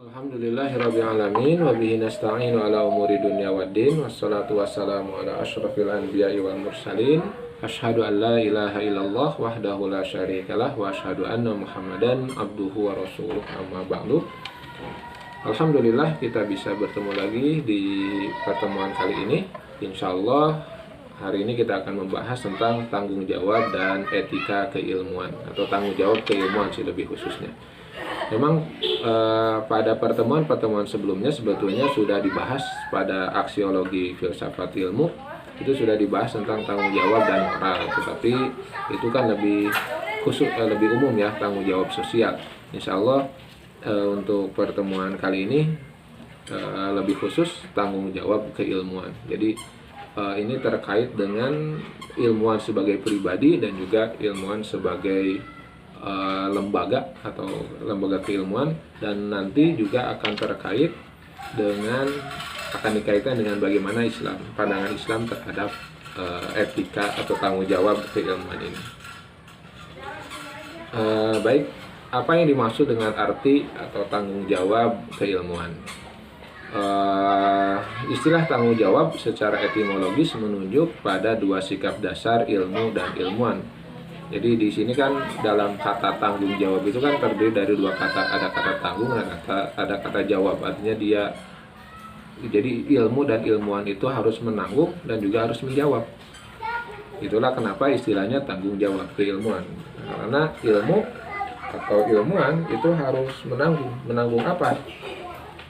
Alhamdulillahirabbil alamin wa bihi nasta'inu ala umuri dunya waddin wassalatu wassalamu ala asyrafil anbiya'i wal mursalin asyhadu an la ilaha illallah wahdahu la syarikalah wa asyhadu anna Muhammadan abduhu wa rasuluh amma ba'du. Alhamdulillah kita bisa bertemu lagi di pertemuan kali ini. Insyaallah hari ini kita akan membahas tentang tanggung jawab dan etika keilmuan atau tanggung jawab keilmuan sih lebih khususnya. Memang pada pertemuan sebelumnya sebetulnya sudah dibahas pada aksiologi filsafat ilmu, itu sudah dibahas tentang tanggung jawab dan moral, tetapi itu kan lebih khusus, lebih umum ya, tanggung jawab sosial. Insya Allah untuk pertemuan kali ini lebih khusus tanggung jawab keilmuan. Jadi ini terkait dengan ilmuwan sebagai pribadi dan juga ilmuwan sebagai lembaga atau lembaga keilmuan, dan nanti juga akan terkait dengan dikaitkan dengan bagaimana pandangan Islam terhadap etika atau tanggung jawab keilmuan ini. Baik, apa yang dimaksud dengan arti atau tanggung jawab keilmuan? Istilah tanggung jawab secara etimologis menunjuk pada dua sikap dasar ilmu dan ilmuwan. Jadi di sini kan dalam kata tanggung jawab itu kan terdiri dari dua kata, ada kata tanggung dan ada kata jawab. Artinya jadi ilmu dan ilmuwan itu harus menanggung dan juga harus menjawab. Itulah kenapa istilahnya tanggung jawab keilmuan. Karena ilmu atau ilmuwan itu harus menanggung apa?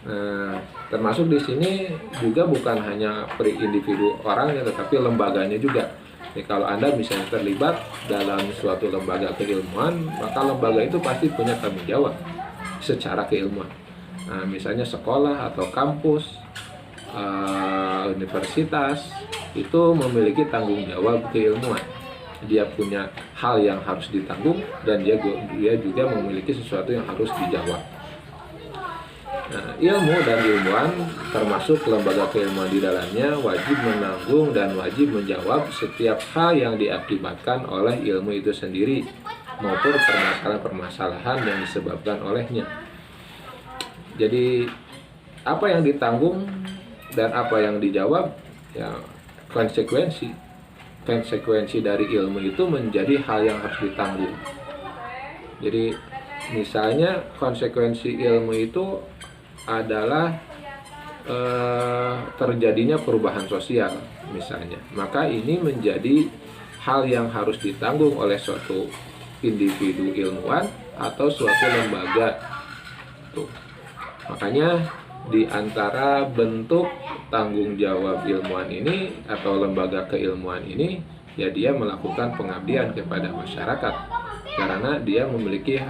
Nah, termasuk di sini juga bukan hanya individu orangnya, tetapi lembaganya juga. Jadi kalau Anda misalnya terlibat dalam suatu lembaga keilmuan, maka lembaga itu pasti punya tanggung jawab secara keilmuan. Nah, misalnya sekolah atau kampus, universitas itu memiliki tanggung jawab keilmuan. Dia punya hal yang harus ditanggung dan dia juga memiliki sesuatu yang harus dijawab. Nah, ilmu dan ilmuwan termasuk lembaga keilmuan di dalamnya wajib menanggung dan wajib menjawab setiap hal yang diakibatkan oleh ilmu itu sendiri maupun permasalahan-permasalahan yang disebabkan olehnya. Jadi apa yang ditanggung dan apa yang dijawab, ya konsekuensi dari ilmu itu menjadi hal yang harus ditanggung. Jadi misalnya konsekuensi ilmu itu adalah terjadinya perubahan sosial misalnya, maka ini menjadi hal yang harus ditanggung oleh suatu individu ilmuwan atau suatu lembaga. Tuh. Makanya di antara bentuk tanggung jawab ilmuwan ini atau lembaga keilmuan ini, ya dia melakukan pengabdian kepada masyarakat karena dia memiliki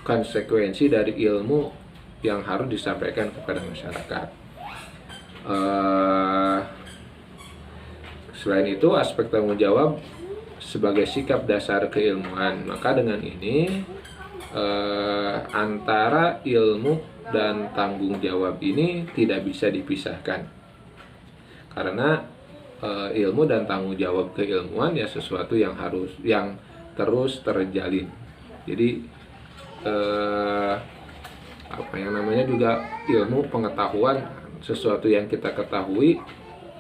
konsekuensi dari ilmu yang harus disampaikan kepada masyarakat. Selain itu, aspek tanggung jawab sebagai sikap dasar keilmuan, maka dengan ini antara ilmu dan tanggung jawab ini tidak bisa dipisahkan, karena ilmu dan tanggung jawab keilmuan ya sesuatu yang terus terjalin. Jadi juga ilmu pengetahuan, sesuatu yang kita ketahui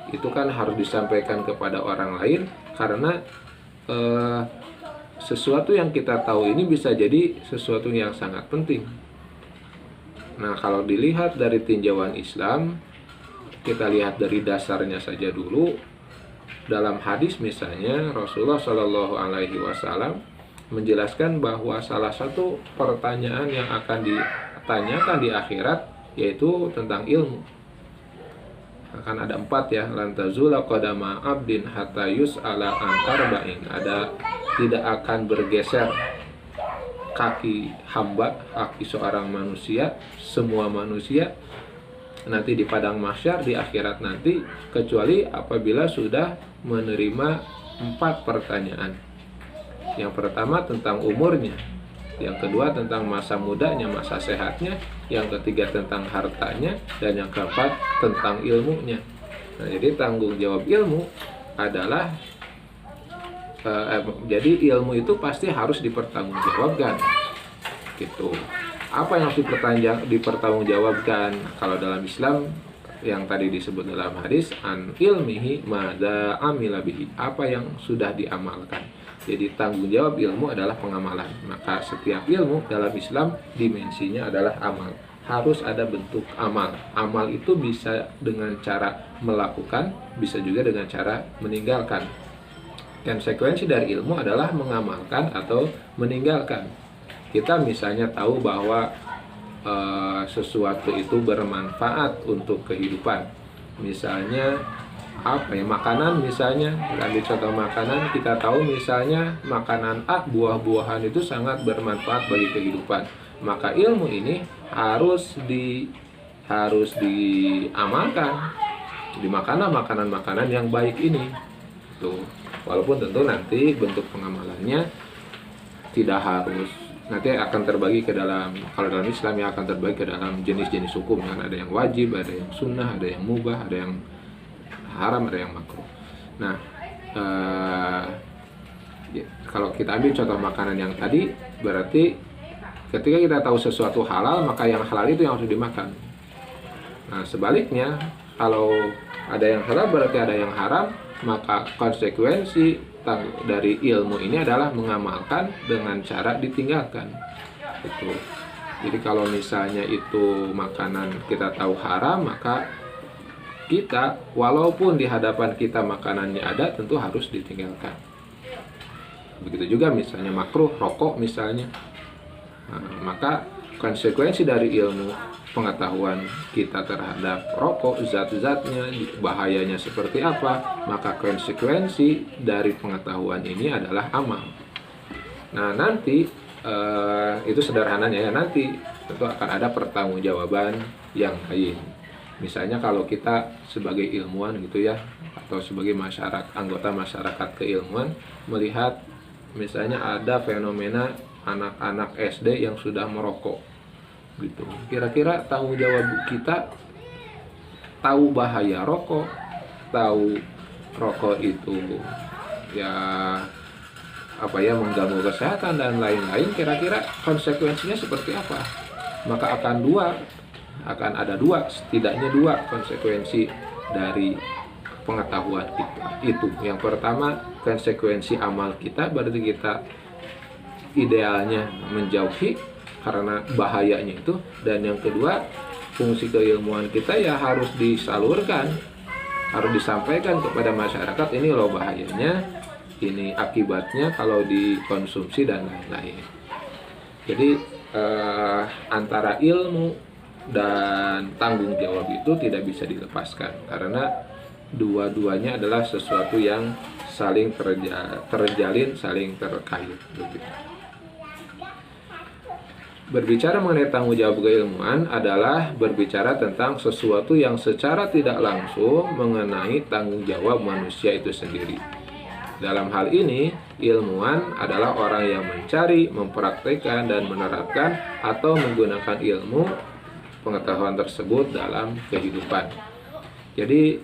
itu kan harus disampaikan kepada orang lain, karena sesuatu yang kita tahu ini bisa jadi sesuatu yang sangat penting. Nah, kalau dilihat dari tinjauan Islam, kita lihat dari dasarnya saja dulu. Dalam hadis misalnya Rasulullah Shallallahu Alaihi Wasallam menjelaskan bahwa salah satu pertanyaan yang akan ditanyakan di akhirat yaitu tentang ilmu. Akan ada 4 ya, lantazula qadama abdin hatta yus'ala an arba'in. Tidak akan bergeser kaki hamba, kaki seorang manusia, semua manusia nanti di padang mahsyar di akhirat nanti, kecuali apabila sudah menerima 4 pertanyaan. Yang pertama tentang umurnya, yang kedua tentang masa mudanya, masa sehatnya, yang ketiga tentang hartanya, dan yang keempat tentang ilmunya. Nah, jadi tanggung jawab ilmu adalah jadi ilmu itu pasti harus dipertanggungjawabkan gitu. apa yang harus dipertanggungjawabkan? Kalau dalam Islam yang tadi disebut dalam hadis, an ilmihi madza amila bihi, apa yang sudah diamalkan. Jadi tanggung jawab ilmu adalah pengamalan. Maka setiap ilmu dalam Islam dimensinya adalah amal. Harus ada bentuk amal. Amal itu bisa dengan cara melakukan, bisa juga dengan cara meninggalkan. Konsekuensi dari ilmu adalah mengamalkan atau meninggalkan. Kita misalnya tahu bahwa sesuatu itu bermanfaat untuk kehidupan. Misalnya apa ya, makanan misalnya, ambil contoh makanan, kita tahu misalnya makanan A, buah-buahan itu sangat bermanfaat bagi kehidupan. Maka ilmu ini harus diamalkan, dimakanlah makanan-makanan yang baik ini. Tuh, walaupun tentu nanti bentuk pengamalannya tidak harus, nanti akan terbagi ke dalam, kalau dalam Islam ya akan terbagi ke dalam jenis-jenis hukum, kan ada yang wajib, ada yang sunnah, ada yang mubah, ada yang haram, ada yang makruh. Nah, kalau kita ambil contoh makanan yang tadi, berarti ketika kita tahu sesuatu halal, maka yang halal itu yang harus dimakan. Nah, sebaliknya, kalau ada yang halal berarti ada yang haram, maka konsekuensi dari ilmu ini adalah mengamalkan dengan cara ditinggalkan. Itu. Jadi kalau misalnya itu makanan kita tahu haram, maka kita walaupun di hadapan kita makanannya ada, tentu harus ditinggalkan. Begitu juga misalnya makruh rokok misalnya. Nah, maka konsekuensi dari ilmu pengetahuan kita terhadap rokok, zat-zatnya, bahayanya seperti apa, maka konsekuensi dari pengetahuan ini adalah amal. Nah, nanti itu sederhananya ya, nanti tentu akan ada pertanggungjawaban yang lain. Misalnya kalau kita sebagai ilmuwan gitu ya, atau sebagai anggota masyarakat keilmuan melihat misalnya ada fenomena anak-anak SD yang sudah merokok gitu. Kira-kira tanggung jawab kita, tahu bahaya rokok, tahu rokok itu ya mengganggu kesehatan dan lain-lain, kira-kira konsekuensinya seperti apa? Maka akan ada setidaknya dua konsekuensi dari pengetahuan kita itu. Yang pertama, konsekuensi amal kita, berarti kita idealnya menjauhi karena bahayanya itu. Dan yang kedua, fungsi keilmuan kita ya harus disalurkan, harus disampaikan kepada masyarakat, ini loh bahayanya, ini akibatnya kalau dikonsumsi dan lain-lain. Jadi antara ilmu dan tanggung jawab itu tidak bisa dilepaskan, karena dua-duanya adalah sesuatu yang saling terjalin, saling terkait. Berbicara mengenai tanggung jawab keilmuan adalah berbicara tentang sesuatu yang secara tidak langsung mengenai tanggung jawab manusia itu sendiri. Dalam hal ini, ilmuwan adalah orang yang mencari, mempraktikkan, dan menerapkan atau menggunakan ilmu pengetahuan tersebut dalam kehidupan. Jadi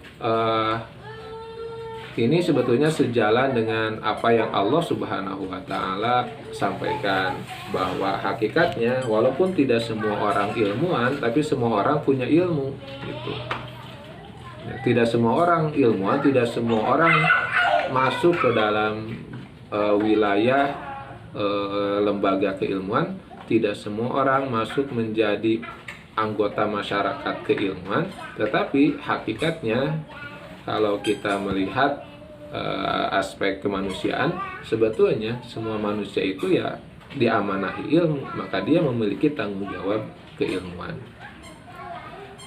ini sebetulnya sejalan dengan apa yang Allah Subhanahu wa Ta'ala sampaikan, bahwa hakikatnya walaupun tidak semua orang ilmuwan, tapi semua orang punya ilmu gitu. Tidak semua orang ilmuwan, tidak semua orang masuk ke dalam wilayah lembaga keilmuan, tidak semua orang masuk menjadi anggota masyarakat keilmuan, tetapi hakikatnya kalau kita melihat aspek kemanusiaan, sebetulnya semua manusia itu ya diamanahi ilmu, maka dia memiliki tanggung jawab keilmuan.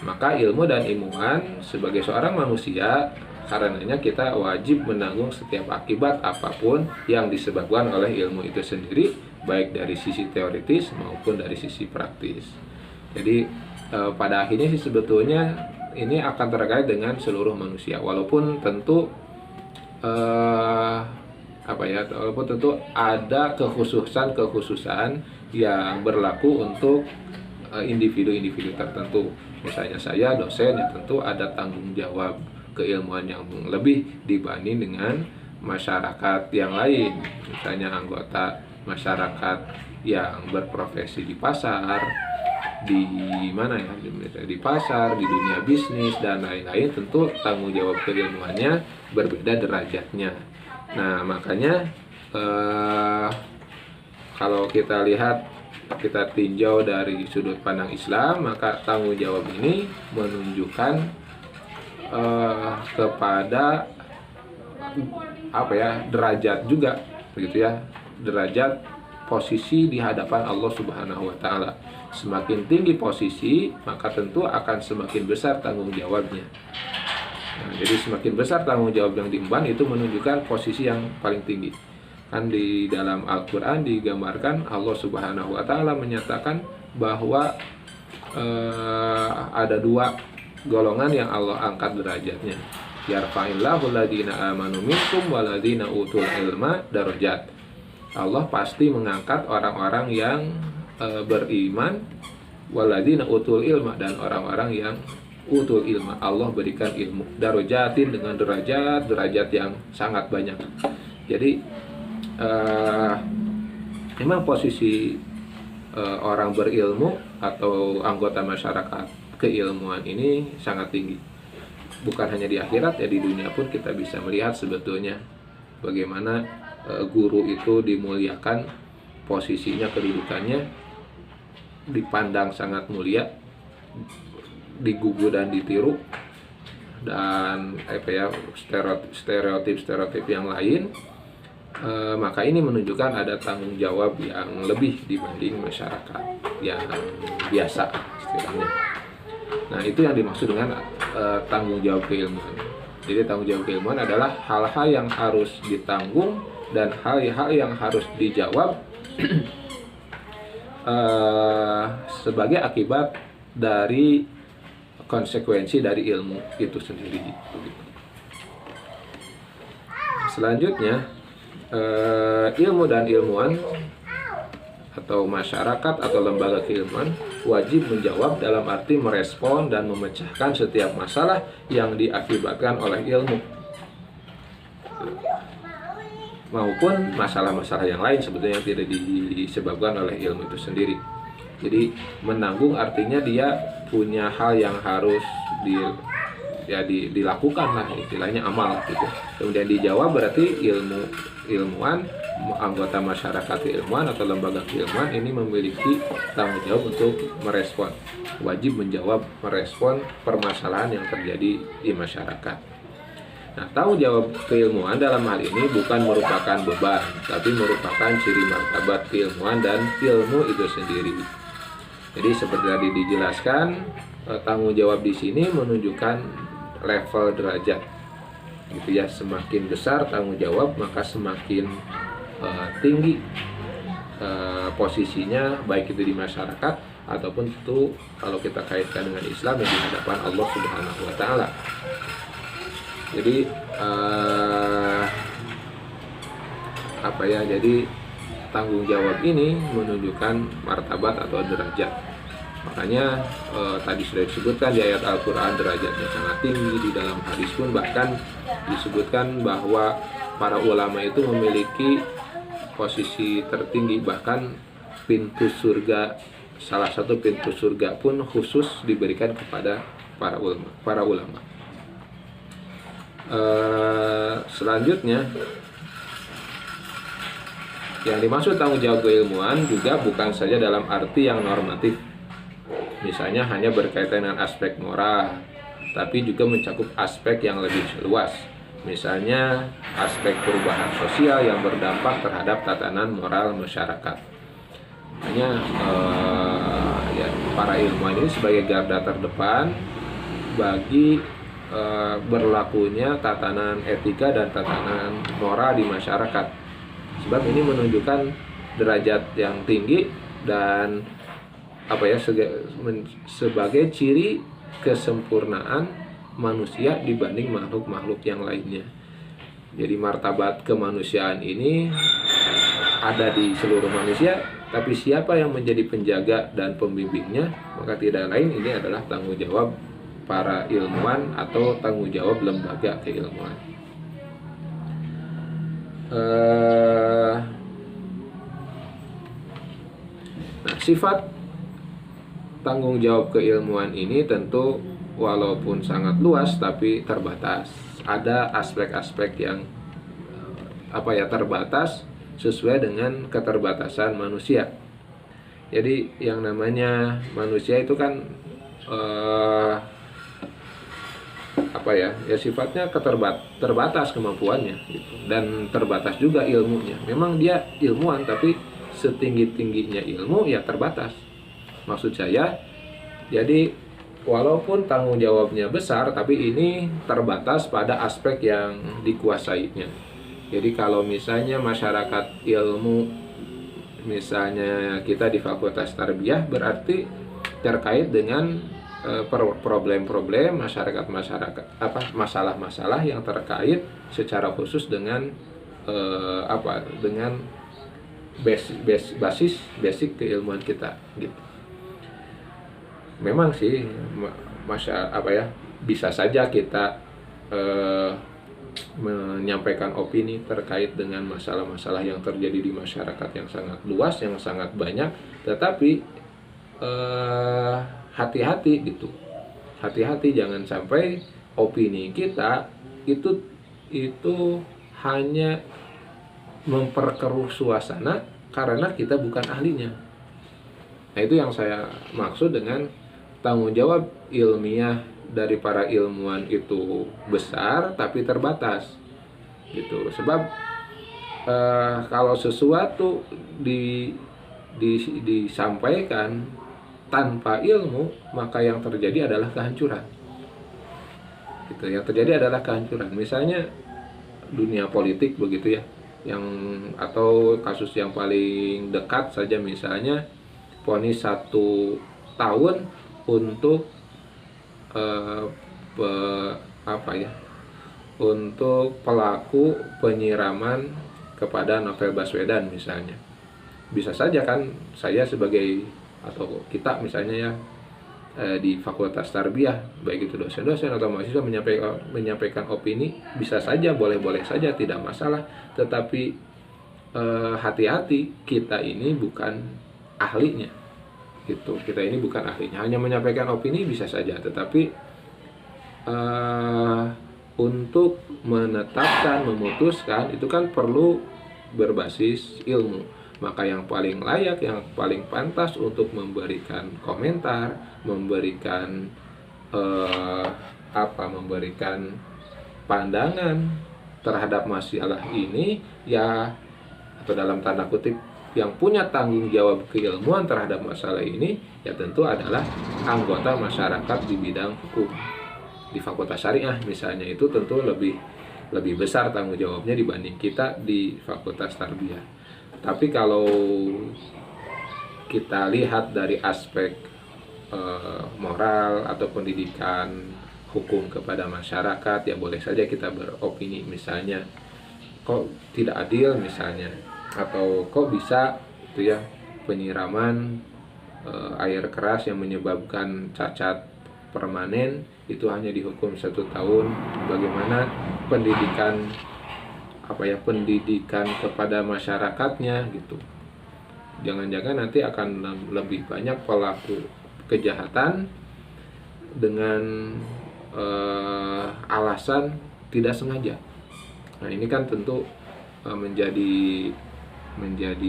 Maka ilmu dan ilmuwan sebagai seorang manusia, karenanya kita wajib menanggung setiap akibat apapun yang disebabkan oleh ilmu itu sendiri, baik dari sisi teoritis maupun dari sisi praktis. Jadi pada akhirnya sih sebetulnya ini akan terkait dengan seluruh manusia, walaupun tentu walaupun tentu ada kekhususan yang berlaku untuk individu-individu tertentu. Misalnya saya dosen, ya tentu ada tanggung jawab keilmuan yang lebih dibanding dengan masyarakat yang lain. Misalnya anggota masyarakat yang berprofesi di pasar, di mana ya, di pasar, di dunia bisnis dan lain-lain, tentu tanggung jawab keilmuannya berbeda derajatnya. Nah, makanya kalau kita lihat, kita tinjau dari sudut pandang Islam, maka tanggung jawab ini menunjukkan kepada apa ya, derajat juga begitu ya, derajat posisi di hadapan Allah Subhanahu wa taala. Semakin tinggi posisi, maka tentu akan semakin besar tanggung jawabnya. Nah, jadi semakin besar tanggung jawab yang diemban, itu menunjukkan posisi yang paling tinggi. Kan di dalam Al-Qur'an digambarkan Allah Subhanahu wa taala menyatakan bahwa ada dua golongan yang Allah angkat derajatnya. Yarfa'illahu alladziina aamanu minkum walladziina utul ilma darajat. Allah pasti mengangkat orang-orang yang beriman, waladina utul ilma, dan orang-orang yang utul ilma. Allah berikan ilmu, darajatin, dengan derajat yang sangat banyak. Jadi memang posisi orang berilmu atau anggota masyarakat keilmuan ini sangat tinggi. Bukan hanya di akhirat ya, di dunia pun kita bisa melihat sebetulnya bagaimana guru itu dimuliakan, posisinya, kedudukannya dipandang sangat mulia, digugu dan ditiru, dan stereotip yang lain. Maka ini menunjukkan ada tanggung jawab yang lebih dibanding masyarakat yang biasa istilahnya. Nah, itu yang dimaksud dengan tanggung jawab keilmuan. Jadi tanggung jawab keilmuan adalah hal-hal yang harus ditanggung dan hal-hal yang harus dijawab sebagai akibat dari konsekuensi dari ilmu itu sendiri. Selanjutnya, ilmu dan ilmuwan atau masyarakat atau lembaga keilmuan wajib menjawab dalam arti merespon dan memecahkan setiap masalah yang diakibatkan oleh ilmu maupun masalah-masalah yang lain sebetulnya yang tidak disebabkan oleh ilmu itu sendiri. Jadi menanggung artinya dia punya hal yang harus dilakukan lah, istilahnya amal gitu. Kemudian dijawab berarti ilmuwan, anggota masyarakat keilmuan atau lembaga keilmuan ini memiliki tanggung jawab untuk merespon, wajib menjawab, merespon permasalahan yang terjadi di masyarakat. Nah, tanggung jawab keilmuan dalam hal ini bukan merupakan beban, tapi merupakan ciri martabat keilmuan dan ilmu itu sendiri. Jadi seperti tadi dijelaskan, tanggung jawab di sini menunjukkan level derajat, gitu ya. Semakin besar tanggung jawab, maka semakin tinggi posisinya, baik itu di masyarakat ataupun itu kalau kita kaitkan dengan Islam yang di hadapan Allah Subhanahu wa taala. Jadi jadi tanggung jawab ini menunjukkan martabat atau derajat. Makanya tadi sudah disebutkan di ayat Al-Quran derajatnya sangat tinggi. Di dalam hadis pun bahkan disebutkan bahwa para ulama itu memiliki posisi tertinggi, bahkan pintu surga, salah satu pintu surga pun khusus diberikan kepada para ulama. Selanjutnya, yang dimaksud tanggung jawab keilmuan juga bukan saja dalam arti yang normatif, misalnya hanya berkaitan dengan aspek moral, tapi juga mencakup aspek yang lebih luas, misalnya aspek perubahan sosial yang berdampak terhadap tatanan moral masyarakat. Hanya para ilmuwan ini sebagai garda terdepan bagi berlakunya tatanan etika dan tatanan moral di masyarakat. Sebab ini menunjukkan derajat yang tinggi dan sebagai ciri kesempurnaan manusia dibanding makhluk-makhluk yang lainnya. Jadi martabat kemanusiaan ini ada di seluruh manusia, tapi siapa yang menjadi penjaga dan pembimbingnya, maka tidak lain ini adalah tanggung jawab para ilmuwan atau tanggung jawab lembaga keilmuan. Nah, sifat tanggung jawab keilmuan ini tentu walaupun sangat luas tapi terbatas. Ada aspek-aspek yang terbatas sesuai dengan keterbatasan manusia. Jadi yang namanya manusia itu kan sifatnya terbatas kemampuannya gitu. Dan terbatas juga ilmunya. Memang dia ilmuwan tapi setinggi-tingginya ilmu ya terbatas. Maksud saya, jadi walaupun tanggung jawabnya besar tapi ini terbatas pada aspek yang dikuasainya. Jadi kalau misalnya masyarakat ilmu, misalnya kita di Fakultas Tarbiyah, berarti terkait dengan problem-problem masalah-masalah yang terkait secara khusus dengan dengan basic keilmuan kita gitu. Memang sih bisa saja kita menyampaikan opini terkait dengan masalah-masalah yang terjadi di masyarakat yang sangat luas, yang sangat banyak, tetapi hati-hati gitu. Hati-hati jangan sampai opini kita itu hanya memperkeruh suasana karena kita bukan ahlinya. Nah, itu yang saya maksud dengan tanggung jawab ilmiah dari para ilmuwan itu besar tapi terbatas gitu. Sebab kalau sesuatu disampaikan tanpa ilmu, maka yang terjadi adalah kehancuran gitu. Yang terjadi adalah kehancuran. Misalnya dunia politik begitu ya, atau kasus yang paling dekat saja, misalnya vonis 1 tahun untuk untuk pelaku penyiraman kepada Novel Baswedan misalnya. Bisa saja kan saya sebagai, atau kita misalnya ya, di Fakultas Tarbiyah, baik itu dosen-dosen atau mahasiswa menyampaikan opini, bisa saja, boleh-boleh saja, tidak masalah. Tetapi hati-hati, kita ini bukan ahlinya gitu. Kita ini bukan ahlinya, hanya menyampaikan opini bisa saja, tetapi untuk menetapkan, memutuskan itu kan perlu berbasis ilmu. Maka yang paling layak, yang paling pantas untuk memberikan komentar, memberikan memberikan pandangan terhadap masalah ini ya, atau dalam tanda kutip yang punya tanggung jawab keilmuan terhadap masalah ini ya tentu adalah anggota masyarakat di bidang hukum. Di Fakultas Syariah misalnya, itu tentu lebih besar tanggung jawabnya dibanding kita di Fakultas Tarbiyah. Tapi kalau kita lihat dari aspek moral atau pendidikan hukum kepada masyarakat, ya boleh saja kita beropini, misalnya kok tidak adil misalnya, atau kok bisa itu ya penyiraman air keras yang menyebabkan cacat permanen itu hanya dihukum 1 tahun. Bagaimana pendidikan pendidikan kepada masyarakatnya gitu. Jangan-jangan nanti akan lebih banyak pelaku kejahatan dengan alasan tidak sengaja. Nah, ini kan tentu menjadi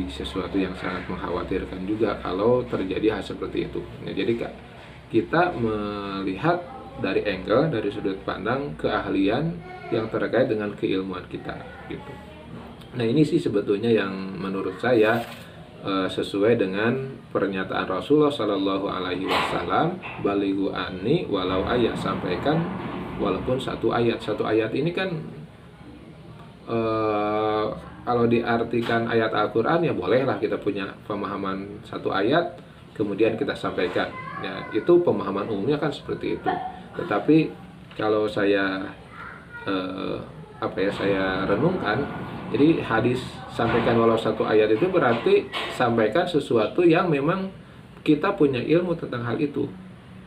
sesuatu yang sangat mengkhawatirkan juga kalau terjadi hal seperti itu. Nah, jadi kita melihat dari sudut pandang keahlian yang terkait dengan keilmuan kita gitu. Nah, ini sih sebetulnya yang menurut saya sesuai dengan pernyataan Rasulullah Shallallahu Alaihi Wasallam, balighu anni walau ayat, sampaikan walaupun 1 ayat. 1 ayat ini kan kalau diartikan ayat Al-Quran ya bolehlah kita punya pemahaman 1 ayat kemudian kita sampaikan ya, itu pemahaman umumnya kan seperti itu. Tetapi kalau saya saya renungkan, jadi hadis sampaikan walau 1 ayat itu berarti sampaikan sesuatu yang memang kita punya ilmu tentang hal itu.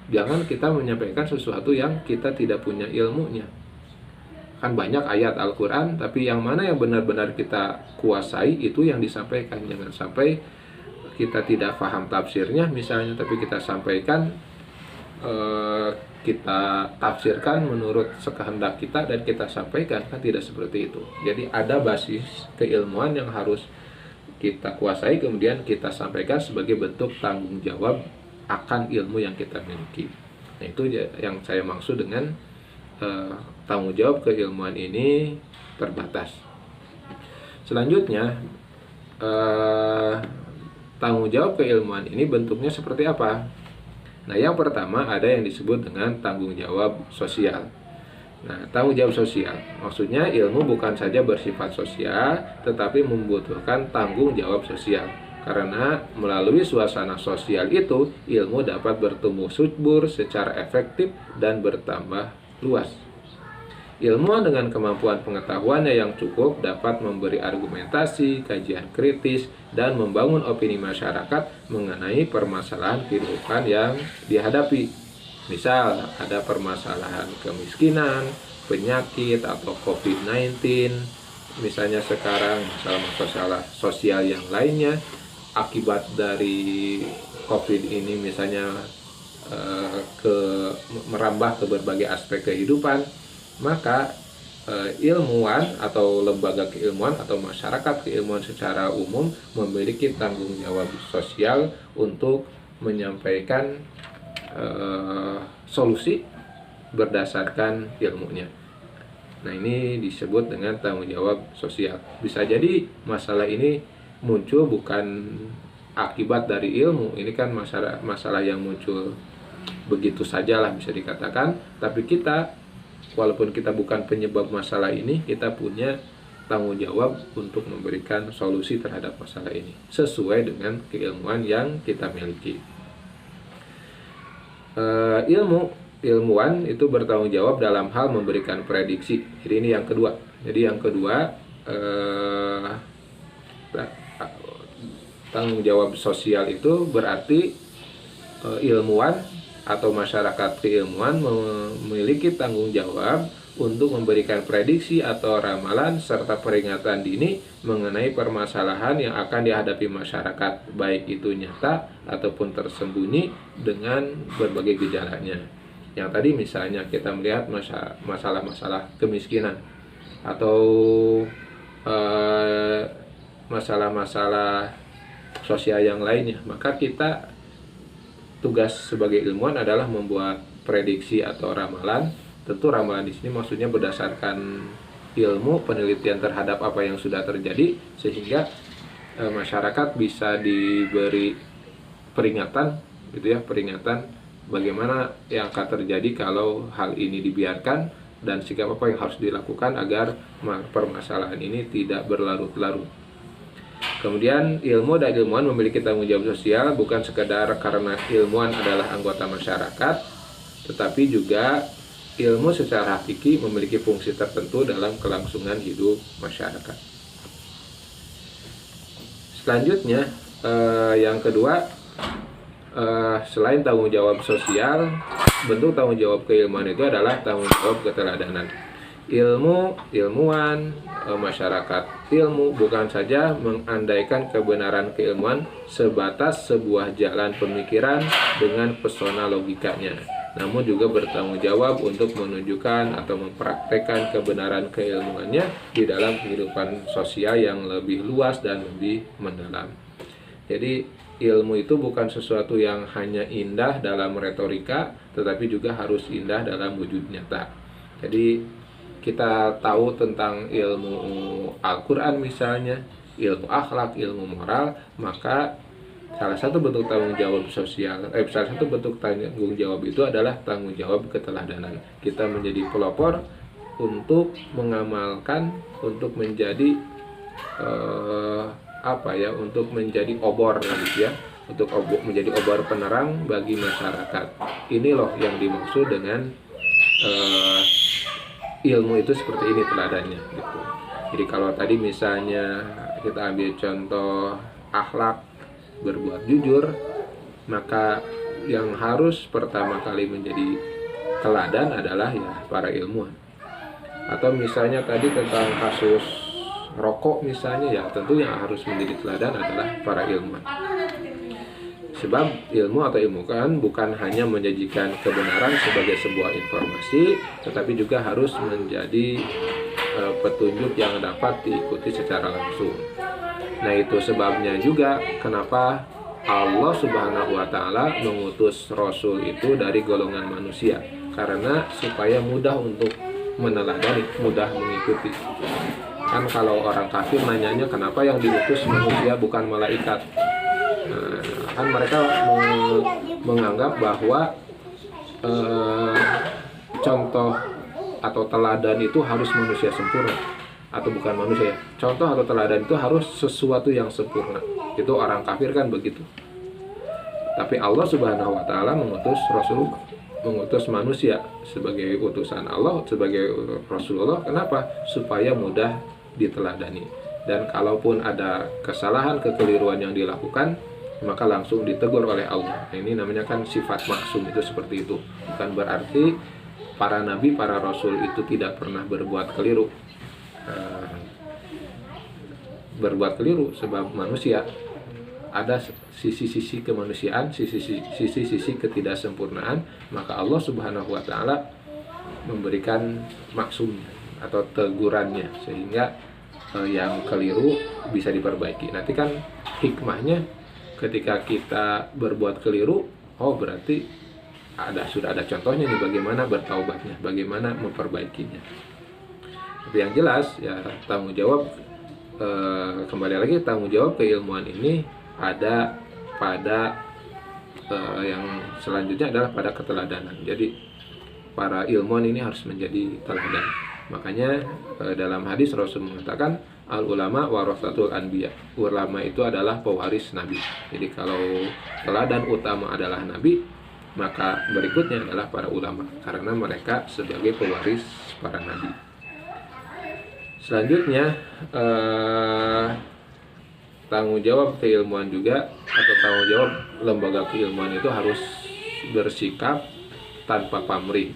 Jangan kita menyampaikan sesuatu yang kita tidak punya ilmunya. Kan banyak ayat Al-Quran, tapi yang mana yang benar-benar kita kuasai itu yang disampaikan. Jangan sampai kita tidak paham tafsirnya misalnya, tapi kita sampaikan, kita tafsirkan menurut sekehendak kita dan kita sampaikan, kan tidak seperti itu. Jadi ada basis keilmuan yang harus kita kuasai, kemudian kita sampaikan sebagai bentuk tanggung jawab akan ilmu yang kita miliki. Nah, itu yang saya maksud dengan tanggung jawab keilmuan ini terbatas. Selanjutnya, tanggung jawab keilmuan ini bentuknya seperti apa? Nah, yang pertama ada yang disebut dengan tanggung jawab sosial. Nah, tanggung jawab sosial maksudnya ilmu bukan saja bersifat sosial, tetapi membutuhkan tanggung jawab sosial. Karena melalui suasana sosial itu, ilmu dapat bertumbuh subur secara efektif dan bertambah luas. Ilmuwan dengan kemampuan pengetahuannya yang cukup dapat memberi argumentasi, kajian kritis, dan membangun opini masyarakat mengenai permasalahan kehidupan yang dihadapi. Misal, ada permasalahan kemiskinan, penyakit, atau COVID-19, misalnya sekarang masalah sosial yang lainnya, akibat dari COVID ini misalnya merambah ke berbagai aspek kehidupan. Maka ilmuwan atau lembaga keilmuan atau masyarakat keilmuan secara umum memiliki tanggung jawab sosial untuk menyampaikan solusi berdasarkan ilmunya. Nah, ini disebut dengan tanggung jawab sosial. Bisa jadi masalah ini muncul bukan akibat dari ilmu, ini kan masalah yang muncul begitu sajalah bisa dikatakan, tapi kita walaupun kita bukan penyebab masalah ini, kita punya tanggung jawab untuk memberikan solusi terhadap masalah ini sesuai dengan keilmuan yang kita miliki. Ilmuwan itu bertanggung jawab dalam hal memberikan prediksi. Jadi ini yang kedua. Jadi yang kedua, tanggung jawab sosial itu berarti ilmuwan atau masyarakat keilmuan memiliki tanggung jawab untuk memberikan prediksi atau ramalan serta peringatan dini mengenai permasalahan yang akan dihadapi masyarakat, baik itu nyata ataupun tersembunyi dengan berbagai gejalanya. Yang tadi misalnya kita melihat masalah-masalah kemiskinan atau masalah-masalah sosial yang lainnya, maka kita tugas sebagai ilmuwan adalah membuat prediksi atau ramalan. Tentu ramalan di sini maksudnya berdasarkan ilmu, penelitian terhadap apa yang sudah terjadi, sehingga masyarakat bisa diberi peringatan, gitu ya, peringatan bagaimana yang akan terjadi kalau hal ini dibiarkan dan sikap apa yang harus dilakukan agar permasalahan ini tidak berlarut-larut. Kemudian ilmu dan ilmuwan memiliki tanggung jawab sosial bukan sekedar karena ilmuwan adalah anggota masyarakat, tetapi juga ilmu secara hakiki memiliki fungsi tertentu dalam kelangsungan hidup masyarakat. Selanjutnya, yang kedua, selain tanggung jawab sosial, bentuk tanggung jawab keilmuan itu adalah tanggung jawab keteladanan. Ilmuwan, masyarakat ilmu bukan saja mengandaikan kebenaran keilmuan sebatas sebuah jalan pemikiran dengan pesona logikanya, namun juga bertanggung jawab untuk menunjukkan atau mempraktekkan kebenaran keilmuannya di dalam kehidupan sosial yang lebih luas dan lebih mendalam. Jadi ilmu itu bukan sesuatu yang hanya indah dalam retorika, tetapi juga harus indah dalam wujud nyata. Jadi kita tahu tentang ilmu Al-Quran misalnya, ilmu akhlak, ilmu moral, maka salah satu bentuk tanggung jawab sosial, salah satu bentuk tanggung jawab itu adalah tanggung jawab keteladanan. Kita menjadi pelopor untuk mengamalkan, untuk menjadi untuk menjadi obor, gitu ya, untuk menjadi obor penerang bagi masyarakat. Ini loh yang dimaksud dengan ilmu itu seperti ini teladannya, gitu. Jadi kalau tadi misalnya kita ambil contoh akhlak, berbuat jujur, maka yang harus pertama kali menjadi teladan adalah ya para ilmuwan. Atau misalnya tadi tentang kasus rokok misalnya, ya tentu yang harus menjadi teladan adalah para ilmuwan. Sebab ilmu atau ilmuwan bukan hanya menyajikan kebenaran sebagai sebuah informasi, tetapi juga harus menjadi petunjuk yang dapat diikuti secara langsung. Nah, itu sebabnya juga kenapa Allah Subhanahu wa taala mengutus rasul itu dari golongan manusia, karena supaya mudah untuk meneladani, mudah mengikuti. Kan kalau orang kafir nanyanya kenapa yang diutus manusia bukan malaikat. Nah, kan mereka menganggap bahwa contoh atau teladan itu harus manusia sempurna, atau bukan manusia ya. Contoh atau teladan itu harus sesuatu yang sempurna. Itu orang kafir kan begitu. Tapi Allah Subhanahu wa taala mengutus Rasulullah, mengutus manusia sebagai utusan Allah, sebagai Rasulullah. Kenapa? Supaya mudah diteladani. Dan kalaupun ada kesalahan, kekeliruan yang dilakukan, maka langsung ditegur oleh Allah. Nah, ini namanya kan sifat maksum, itu seperti itu. Bukan berarti para nabi, para rasul itu tidak pernah berbuat keliru. Berbuat keliru sebab manusia ada sisi-sisi kemanusiaan, sisi-sisi ketidaksempurnaan, maka Allah Subhanahu wa taala memberikan maksumnya atau tegurannya sehingga yang keliru bisa diperbaiki. Nanti kan hikmahnya ketika kita berbuat keliru, oh berarti sudah ada contohnya nih bagaimana bertaubatnya, bagaimana memperbaikinya. Tapi yang jelas ya tanggung jawab, kembali lagi tanggung jawab keilmuan ini ada pada yang selanjutnya adalah pada keteladanan. Jadi para ilmuwan ini harus menjadi teladan. Makanya dalam hadis Rasul mengatakan al ulama warasatul anbiya. Ulama itu adalah pewaris nabi. Jadi kalau teladan utama adalah nabi, maka berikutnya adalah para ulama karena mereka sebagai pewaris para nabi. Selanjutnya tanggung jawab keilmuan juga, atau tanggung jawab lembaga keilmuan itu harus bersikap tanpa pamrih,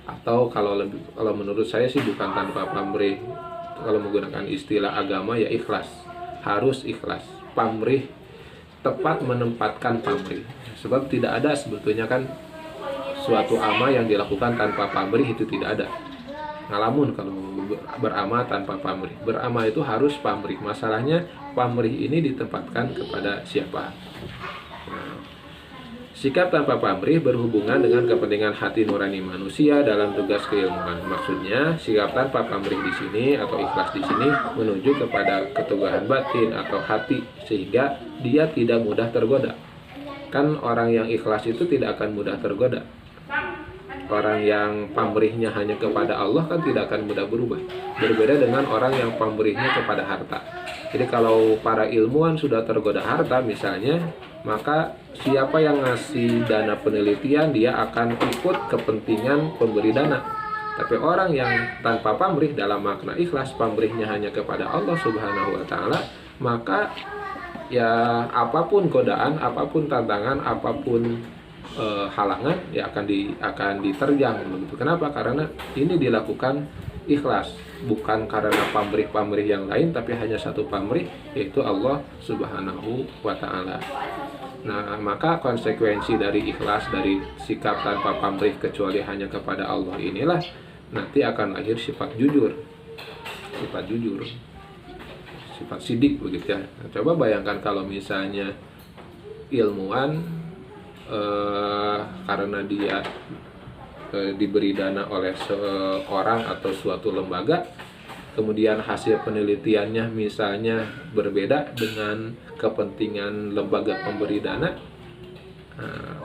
atau kalau menurut saya sih bukan tanpa pamrih. Kalau menggunakan istilah agama ya ikhlas, harus ikhlas. Pamrih, tepat menempatkan pamrih, sebab tidak ada sebetulnya kan suatu amal yang dilakukan tanpa pamrih, itu tidak ada. Ngalamun kalau beramal tanpa pamrih. Beramal itu harus pamrih. Masalahnya pamrih ini ditempatkan kepada siapa? Nah, sikap tanpa pamrih berhubungan dengan kepentingan hati nurani manusia dalam tugas keilmuan. Maksudnya sikap tanpa pamrih di sini atau ikhlas di sini menuju kepada keteguhan batin atau hati sehingga dia tidak mudah tergoda. Kan orang yang ikhlas itu tidak akan mudah tergoda. Orang yang pamrihnya hanya kepada Allah kan tidak akan mudah berubah. Berbeda dengan orang yang pamrihnya kepada harta. Jadi kalau para ilmuwan sudah tergoda harta misalnya, maka siapa yang ngasih dana penelitian dia akan ikut kepentingan pemberi dana. Tapi orang yang tanpa pamrih dalam makna ikhlas, pamrihnya hanya kepada Allah Subhanahu wa taala, maka ya apapun godaan, apapun tantangan, apapun halangan ya akan diterjang begitu. Kenapa? Karena ini dilakukan ikhlas, bukan karena pamrih-pamrih yang lain, tapi hanya satu pamrih, yaitu Allah Subhanahu wa taala. Nah, maka konsekuensi dari ikhlas, dari sikap tanpa pamrih kecuali hanya kepada Allah inilah nanti akan lahir sifat jujur. Sifat jujur. Sifat sidik begitu ya. Nah, coba bayangkan kalau misalnya ilmuwan karena dia diberi dana oleh seorang atau suatu lembaga, kemudian hasil penelitiannya misalnya berbeda dengan kepentingan lembaga pemberi dana,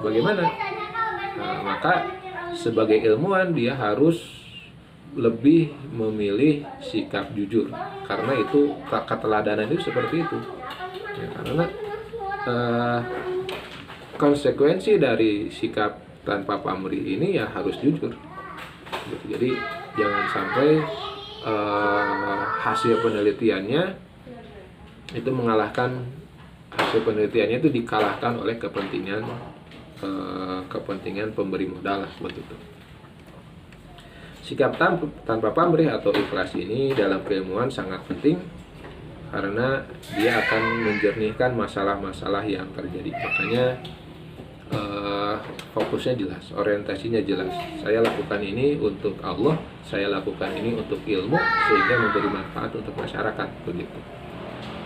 bagaimana? Maka sebagai ilmuwan dia harus lebih memilih sikap jujur, karena itu keteladanan itu seperti itu ya, karena konsekuensi dari sikap tanpa pamrih ini ya harus jujur. Jadi jangan sampai hasil penelitiannya itu mengalahkan, hasil penelitiannya itu dikalahkan oleh kepentingan pemberi modal lah begitu. Sikap tanpa pamrih atau ikhlas ini dalam keilmuan sangat penting karena dia akan menjernihkan masalah-masalah yang terjadi. Makanya fokusnya jelas, orientasinya jelas. Saya lakukan ini untuk Allah, saya lakukan ini untuk ilmu sehingga memberi manfaat untuk masyarakat, begitu.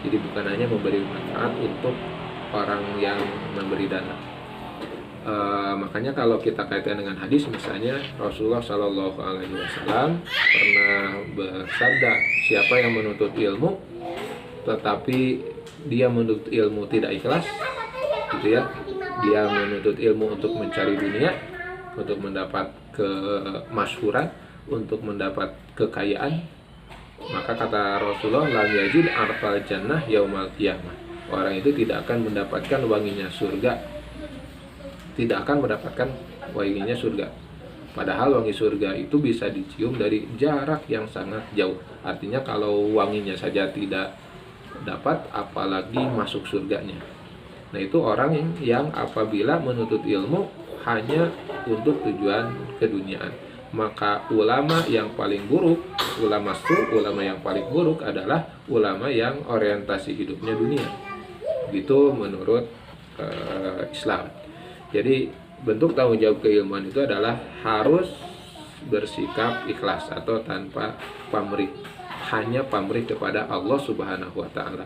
Jadi bukan hanya memberi manfaat untuk orang yang memberi dana. Makanya kalau kita kaitkan dengan hadis, misalnya Rasulullah Shallallahu Alaihi Wasallam pernah bersabda, siapa yang menuntut ilmu tetapi dia menuntut ilmu tidak ikhlas, gitu ya, dia menuntut ilmu untuk mencari dunia, untuk mendapat kemasyhuran, untuk mendapat kekayaan, maka kata Rasulullah, lam yajid arfal jannah yaumal qiyamah, orang itu tidak akan mendapatkan wanginya surga, tidak akan mendapatkan wanginya surga. Padahal wangi surga itu bisa dicium dari jarak yang sangat jauh. Artinya kalau wanginya saja tidak dapat, apalagi masuk surganya. Nah, itu orang yang apabila menuntut ilmu hanya untuk tujuan keduniaan. Maka ulama yang paling buruk, ulama yang paling buruk adalah ulama yang orientasi hidupnya dunia. Gitu menurut Islam. Jadi bentuk tanggung jawab keilmuan itu adalah harus bersikap ikhlas atau tanpa pamrih, hanya pamrih kepada Allah Subhanahu wa Ta'ala.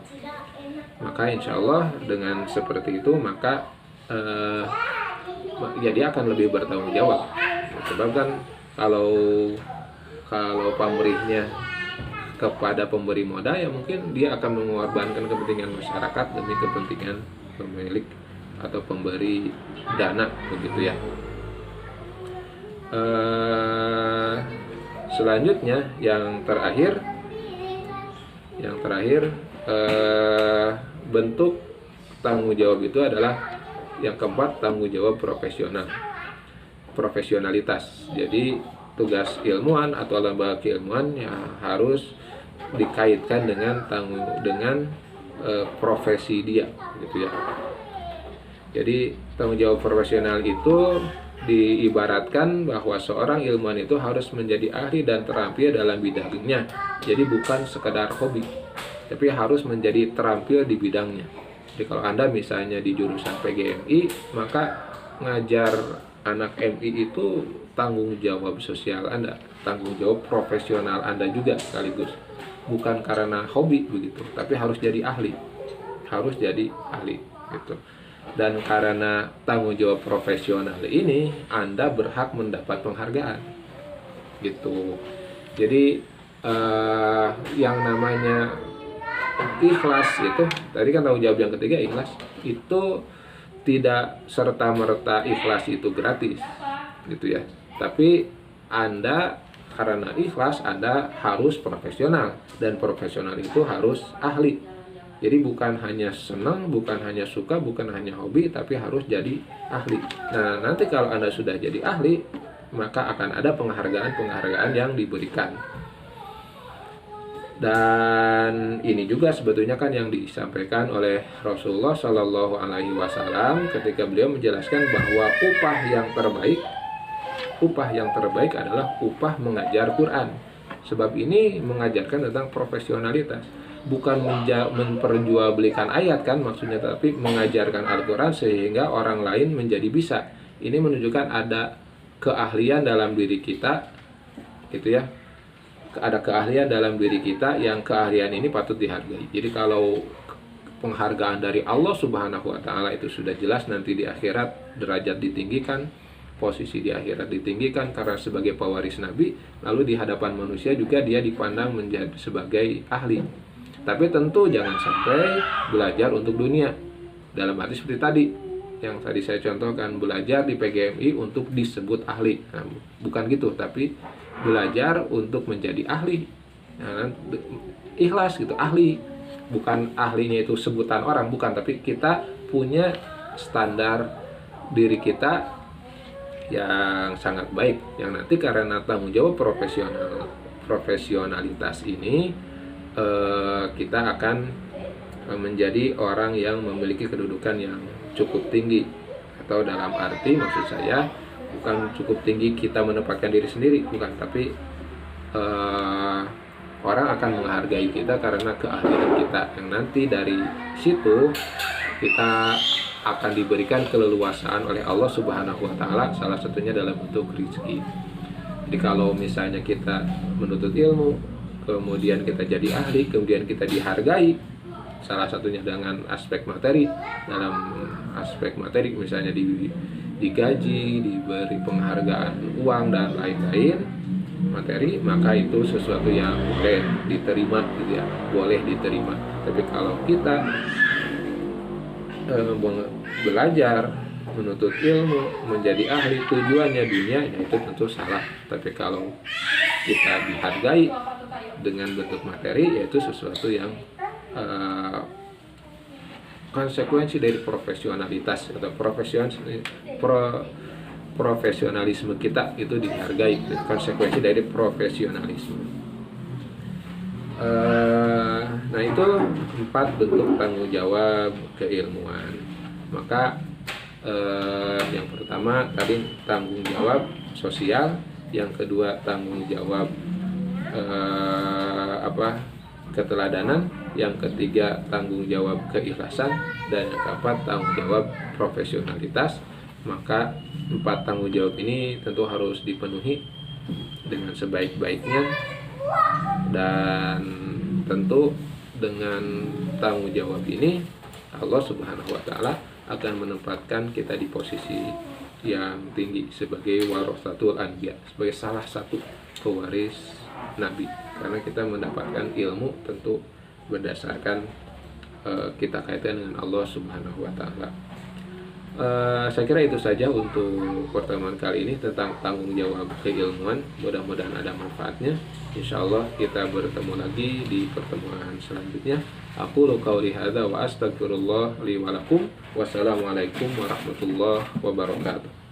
Maka insya Allah dengan seperti itu maka dia akan lebih bertanggung jawab. Sebab kan kalau pamrihnya kepada pemberi modal, ya mungkin dia akan mengorbankan kepentingan masyarakat demi kepentingan pemilik atau pemberi dana, begitu ya. Selanjutnya yang terakhir bentuk tanggung jawab itu adalah yang keempat, tanggung jawab profesionalitas. Jadi tugas ilmuwan atau lembaga keilmuan ya harus dikaitkan dengan profesi dia, gitu ya. Jadi tanggung jawab profesional itu diibaratkan bahwa seorang ilmuwan itu harus menjadi ahli dan terampil dalam bidangnya. Jadi bukan sekedar hobi, tapi harus menjadi terampil di bidangnya. Jadi kalau Anda misalnya di jurusan PGMI, maka ngajar anak MI itu tanggung jawab sosial Anda, tanggung jawab profesional Anda juga sekaligus. Bukan karena hobi begitu, tapi harus jadi ahli. Gitu. Dan karena tanggung jawab profesional ini, Anda berhak mendapat penghargaan, gitu. Jadi yang namanya ikhlas itu, tadi kan tanggung jawab yang ketiga ikhlas, itu tidak serta-merta ikhlas itu gratis, gitu ya. Tapi Anda karena ikhlas, Anda harus profesional, dan profesional itu harus ahli. Jadi bukan hanya senang, bukan hanya suka, bukan hanya hobi, tapi harus jadi ahli. Nah, nanti kalau Anda sudah jadi ahli, maka akan ada penghargaan-penghargaan yang diberikan. Dan ini juga sebetulnya kan yang disampaikan oleh Rasulullah Shallallahu Alaihi Wasallam ketika beliau menjelaskan bahwa upah yang terbaik adalah upah mengajar Quran. Sebab ini mengajarkan tentang profesionalitas. Bukan memperjualbelikan ayat kan maksudnya, tapi mengajarkan Al-Quran sehingga orang lain menjadi bisa. Ini menunjukkan ada keahlian dalam diri kita, gitu ya. Ada keahlian dalam diri kita yang keahlian ini patut dihargai. Jadi kalau penghargaan dari Allah Subhanahu wa Ta'ala itu sudah jelas, nanti di akhirat derajat ditinggikan, posisi di akhirat ditinggikan karena sebagai pewaris Nabi, lalu di hadapan manusia juga dia dipandang menjadi sebagai ahli. Tapi tentu jangan sampai belajar untuk dunia. Dalam arti seperti tadi, yang tadi saya contohkan, belajar di PGMI untuk disebut ahli. Nah, bukan gitu, tapi belajar untuk menjadi ahli. Nah, ikhlas gitu, ahli. Bukan ahlinya itu sebutan orang, bukan. Tapi kita punya standar diri kita yang sangat baik. Yang nanti karena tanggung jawab profesionalitas ini, kita akan menjadi orang yang memiliki kedudukan yang cukup tinggi. Atau dalam arti maksud saya bukan cukup tinggi kita menempatkan diri sendiri, bukan, tapi orang akan menghargai kita karena keahlian kita, yang nanti dari situ kita akan diberikan keleluasaan oleh Allah Subhanahu wa taala, salah satunya dalam bentuk rezeki. Jadi kalau misalnya kita menuntut ilmu, kemudian kita jadi ahli, kemudian kita dihargai, salah satunya dengan aspek materi. Dalam aspek materi misalnya digaji, diberi penghargaan uang dan lain-lain materi, maka itu sesuatu yang boleh diterima gitu ya, boleh diterima. Tapi kalau kita belajar, menuntut ilmu, menjadi ahli, tujuannya dunia, ya itu tentu salah. Tapi kalau kita dihargai dengan bentuk materi, yaitu sesuatu yang konsekuensi dari profesionalitas atau profesionalisme kita itu dihargai, konsekuensi dari profesionalisme. Nah itu 4 bentuk tanggung jawab keilmuan. Maka yang pertama tadi tanggung jawab sosial, yang kedua tanggung jawab keteladanan, yang ketiga tanggung jawab keikhlasan, dan yang keempat tanggung jawab profesionalitas. Maka 4 tanggung jawab ini tentu harus dipenuhi dengan sebaik-baiknya, dan tentu dengan tanggung jawab ini Allah Subhanahu wa taala akan menempatkan kita di posisi yang tinggi sebagai warasatul anbiya, sebagai salah satu pewaris nabi, karena kita mendapatkan ilmu tentu berdasarkan kita kaitkan dengan Allah Subhanahu wa taala. Saya kira itu saja untuk pertemuan kali ini tentang tanggung jawab keilmuan. Mudah-mudahan ada manfaatnya. Insyaallah kita bertemu lagi di pertemuan selanjutnya. Aku qouli hadza wa astaghfirullah li wa lakum. Wassalamualaikum warahmatullahi wabarakatuh.